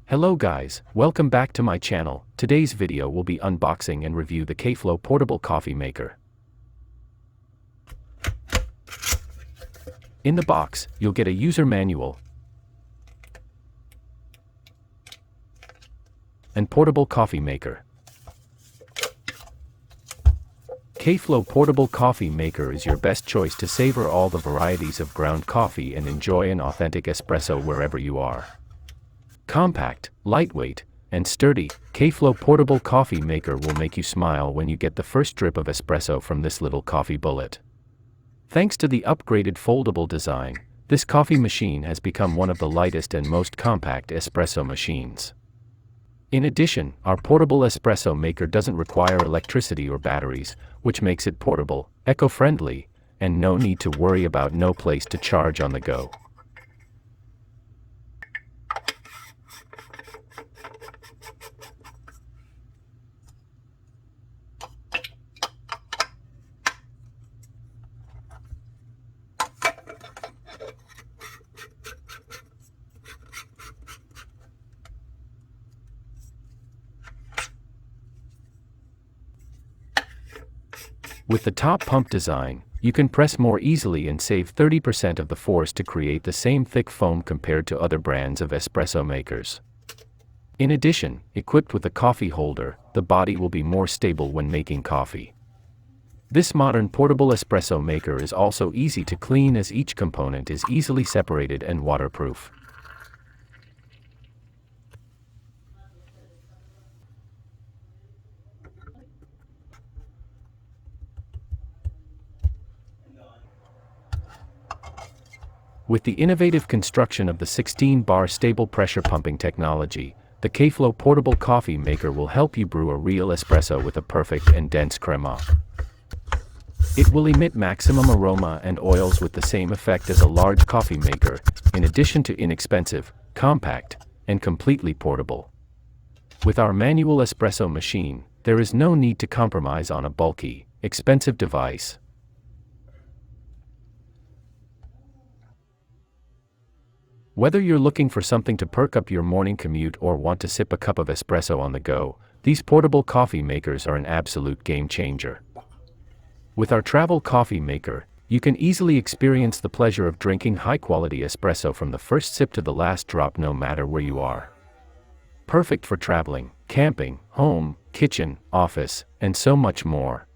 Hello guys, welcome back to my channel. Today's video will be unboxing and review the KFLOW portable coffee maker. In the box, you'll get a user manual and portable coffee maker. KFLOW portable coffee maker is your best choice to savor all the varieties of ground coffee and enjoy an authentic espresso wherever you are. Compact, lightweight, and sturdy, KFLOW portable coffee maker will make you smile when you get the first drip of espresso from this little coffee bullet. Thanks to the upgraded foldable design, this coffee machine has become one of the lightest and most compact espresso machines. In addition, our portable espresso maker doesn't require electricity or batteries, which makes it portable, eco-friendly, and no need to worry about no place to charge on the go. With the top pump design, you can press more easily and save 30% of the force to create the same thick foam compared to other brands of espresso makers. In addition, equipped with a coffee holder, the body will be more stable when making coffee. This modern portable espresso maker is also easy to clean as each component is easily separated and waterproof. With the innovative construction of the 16-bar stable pressure pumping technology, the KFLOW portable coffee maker will help you brew a real espresso with a perfect and dense crema. It will emit maximum aroma and oils with the same effect as a large coffee maker, in addition to inexpensive, compact, and completely portable. With our manual espresso machine, there is no need to compromise on a bulky, expensive device. Whether you're looking for something to perk up your morning commute or want to sip a cup of espresso on the go, these portable coffee makers are an absolute game changer. With our travel coffee maker, you can easily experience the pleasure of drinking high-quality espresso from the first sip to the last drop no matter where you are. Perfect for traveling, camping, home, kitchen, office, and so much more.